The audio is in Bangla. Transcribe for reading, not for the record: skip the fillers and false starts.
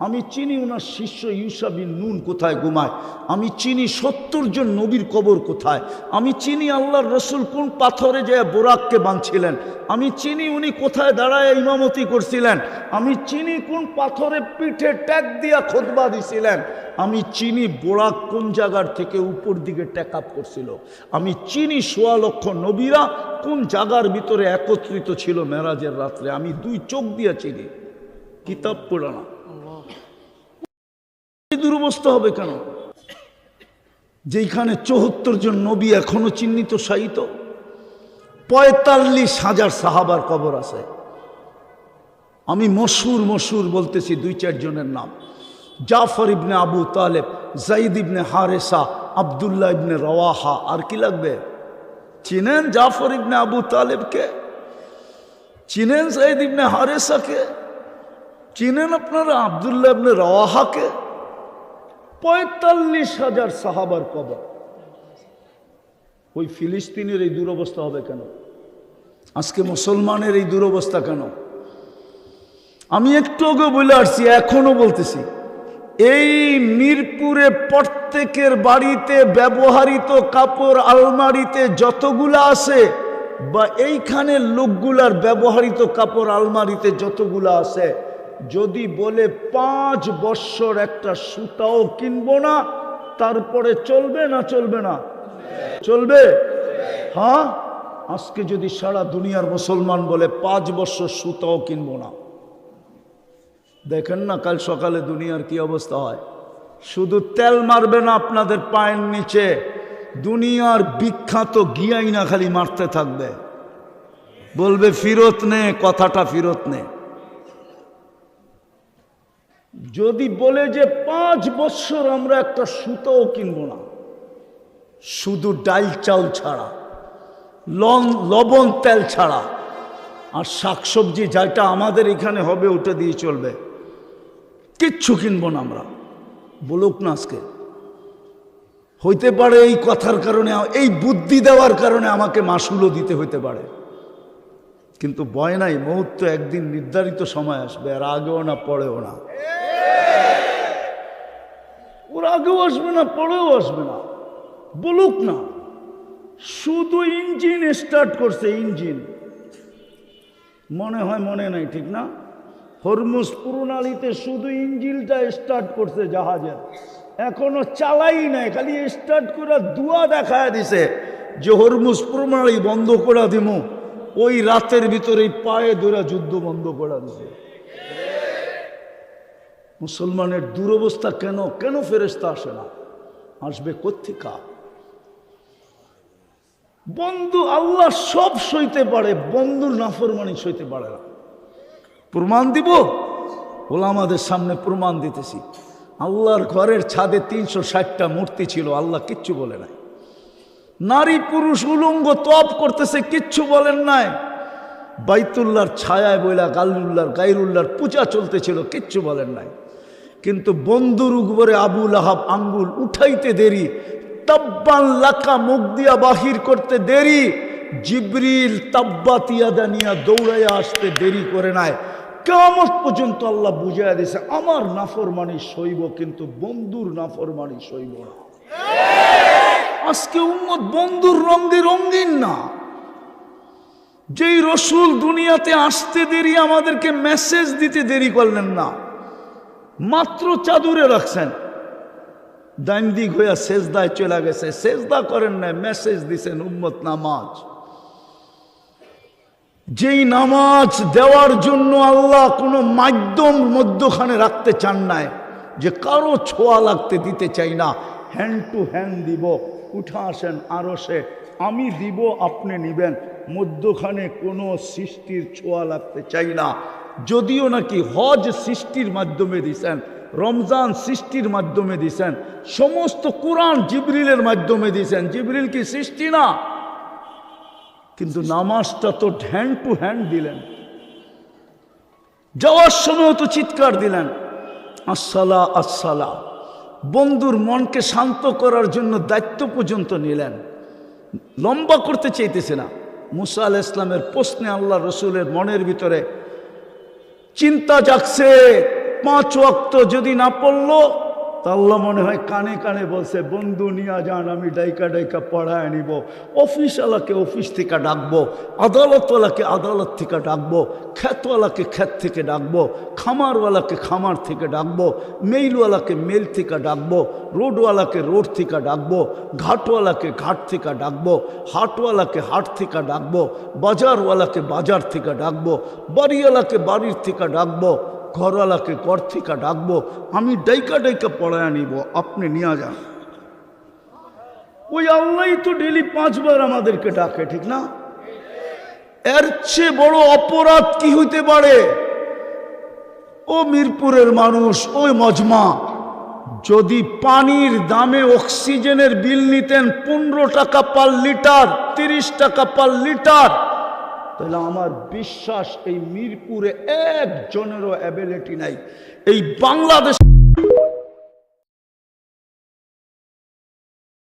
আমি চিনি ওনার শিষ্য ইউসা বিন নুন কোথায় ঘুমায়, আমি চিনি 70 জন নবীর কবর কোথায়, আমি চিনি আল্লাহর রসুল কোন পাথরে যে বোরাককে বাঁধছিলেন, আমি চিনি উনি কোথায় দাঁড়ায় ইমামতি করছিলেন, আমি চিনি কোন পাথরে পিঠে ট্যাগ দিয়া খুতবা দিছিলেন, আমি চিনি বোরাক কোন জায়গার থেকে উপর দিকে ট্যাক আপ করছিল, আমি চিনি 1.25 লক্ষ নবীরা কোন জায়গার ভিতরে একত্রিত ছিল মেরাজের রাত্রে, আমি 2 চোখ দিয়ে চিনি, কিতাব পড়া না। দুরবস্থা হবে কেন? যেখানে 74 জন নবী এখনো চিহ্নিত শায়িত, 45,000 সাহাবার কবর আছে। আমি মশহুর বলতেছি 2-4 জনের নাম: জাফর ইবনে আবু তালেব, যায়েদ ইবনে হারেসা, আব্দুল্লাহ ইবনে রওয়াহা। আর কি লাগবে? চিনেন জাফর ইবনে আবু তালেবকে? চিনেন যায়েদ ইবনে হারেসাকে? চিনেন আপনারা আব্দুল্লাহ ইবনে রওয়াহাকে? 45,000 সাহাবার কবর। ওই ফিলিস্তিনের এই দুরবস্থা হবে কেন? আজকে মুসলমানের এই দুরবস্থা কেন? আমি একটু আগে বলে আসছি, এখনো বলতেছি, এই মিরপুরে প্রত্যেকের বাড়িতে ব্যবহৃত কাপড় আলমারিতে যতগুলা আছে, বা এইখানে লোকগুলার ব্যবহৃত কাপড় আলমারিতে যতগুলা আছে, যদি বলে 5 বৎসর একটা সুতাও কিনবো না, তারপরে চলবে না চলবে না? চলবে। হ্যাঁ, আজকে যদি সারা দুনিয়ার মুসলমান বলে 5 বৎসর সুতাও কিনবো না, দেখেন না কাল সকালে দুনিয়ার কি অবস্থা হয়। শুধু তেল মারবে না আপনাদের পায়ের নিচে, দুনিয়ার বিখ্যাত গিয়াইনা খালি মারতে থাকবে, বলবে ফিরত নে, কথাটা ফিরত নে। যদি বলে যে 5 বৎসর আমরা একটা সুতাও কিনবো না, শুধু ডাল চাল ছাড়া, লবণ তেল ছাড়া, আর শাকসবজি যেটা আমাদের এখানে হবে ওটা দিয়ে চলবে, কিচ্ছু কিনবো না আমরা, বলুক না আজকে। হইতে পারে এই কথার কারণে, এই বুদ্ধি দেওয়ার কারণে আমাকে মাসুলও দিতে হইতে পারে, কিন্তু ভয় নাই, মুহূর্ত একদিন নির্ধারিত সময় আসবে, আর আগেও না পরেও না। ওর আগেও আসবে না, পরেও আসবে না, বলুক না। শুধু ইঞ্জিন স্টার্ট করছে, ইঞ্জিন মনে হয় মনে নাই, ঠিক না? হরমুজ প্রণালীতে শুধু ইঞ্জিনটা স্টার্ট করছে জাহাজের, এখনো চালাই নাই, খালি স্টার্ট করে দুয়া দেখায় দিছে যে হরমুজ প্রণালী বন্ধ করে দিমু। ওই রাতের ভিতরে পায়ে ধরে যুদ্ধ বন্ধ করে দিছে। মুসলমানের দুরবস্থা কেন? কেন ফেরেশতা আসে না? আসবে কোত্থেকে? বন্ধু আল্লাহ সব সইতে পারে, বন্ধুর নাফরমানি সইতে পারে না। প্রমাণ দিব, ওলামাদের সামনে প্রমাণ দিতেছি। আল্লাহর ঘরের ছাদে 360টা মূর্তি ছিল, আল্লাহ কিচ্ছু বলে নাই। নারী পুরুষ উলঙ্গ তপ করতেছে, কিচ্ছু বলেন নাই। বাইতুল্লাহর ছায়ায় বইলা গাইরুল্লাহর পূজা চলতেছিল, কিচ্ছু বলেন নাই। কিন্তু বন্ধুর উপরে আবু লাহাব আঙ্গুল উঠাইতে দেরি, তাব্বান লাকা মুখ দিয়া বাহির করতে দেরি, জিবরিল তাব্বাত ইয়াদা নিয়া দৌড়াইয়া আসতে দেরি করে নাই। কিয়ামত পর্যন্ত আল্লাহ বুঝাইয়া দিয়েছে, আমার নাফরমানি সইব, কিন্তু বন্ধুর নাফরমানি সইব না। আজকে উম্মত বন্ধুর রঙে রঙিন না। যেই রসুল দুনিয়াতে আসতে দেরি, আমাদেরকে মেসেজ দিতে দেরি করলেন না, মাত্র চাদরে রাখছেন, ডাইন দিক হইয়া সেজদায় চলে গেছে, সেজদা করেন না, মেসেজ দিছেন উম্মত নামাজ। যেই নামাজ দেওয়ার জন্য আল্লাহ কোনো মাধ্যম মধ্যখানে রাখতে চান নাই, যে কারো ছোঁয়া লাগতে দিতে চাই না, হ্যান্ড টু হ্যান্ড দিব, উঠা আসেন আরশে, আমি দিব, আপনি নিবেন, মধ্যখানে কোনো সৃষ্টির ছোঁয়া লাগতে চাই না। যদিও নাকি হজ সৃষ্টির মাধ্যমে দিছেন, রমজান সৃষ্টির মাধ্যমে দিছেন, সমস্ত কোরআন জিবরিলের মাধ্যমে দিছেন, জিবরিল কি সৃষ্টি না? কিন্তু নামাজটা তো হ্যান্ড টু হ্যান্ড দিলেন। যাওয়ার সময় তো চিৎকার দিলেন, আসসালা আসসালা। বন্ধুর মনকে শান্ত করার জন্য দায়িত্ব পর্যন্ত নিলেন, লম্বা করতে চাইতেছে না। মুসা আলাইহিস সালামের প্রশ্নে আল্লাহ রসুলের মনের ভিতরে চিন্তা জাগছে, 5 ওয়াক্ত যদি না পড়লো তা আল্লাহ মনে হয় কানে কানে বলছে, বন্ধু নিয়া যান, আমি ডাইকা ডাইকা পড়ায় নিব। অফিসওয়ালাকে অফিস থেকে ডাকবো, আদালতওয়ালাকে আদালত থেকে ডাকবো, খ্যাতওয়ালাকে খ্যাত থেকে ডাকবো, খামারওয়ালাকে খামার থেকে ডাকবো, মেইলওয়ালাকে মেল থেকে ডাকবো, রোডওয়ালাকে রোড থেকে ডাকবো, ঘাটওয়ালাকে ঘাট থেকে ডাকবো, হাটওয়ালাকে হাট থেকে ডাকবো, বাজারওয়ালাকে বাজার থেকে ডাকবো, বাড়িওয়ালাকে বাড়ির থেকে ডাকবো, ঘরওয়ালাকে ঘর থেকে ডাকবো। আমি ডাইকা ডাইকা পড়ায় নিব, আপনি নিয়ে যান। ওই আল্লাহই তো ডেলি 5 বার আমাদেরকে ডাকে, ঠিক না? এর চেয়ে বড় অপরাধ কি হইতে পারে? ও মিরপুরের মানুষ, ওই মজমা, যদি পানির দামে অক্সিজেনের বিল নিতেন 15 টাকা পার লিটার, 30 টাকা পার লিটার, তাহলে আমার বিশ্বাস এই মিরপুরে একজনেরও অ্যাবিলিটি নাই এই বাংলাদেশ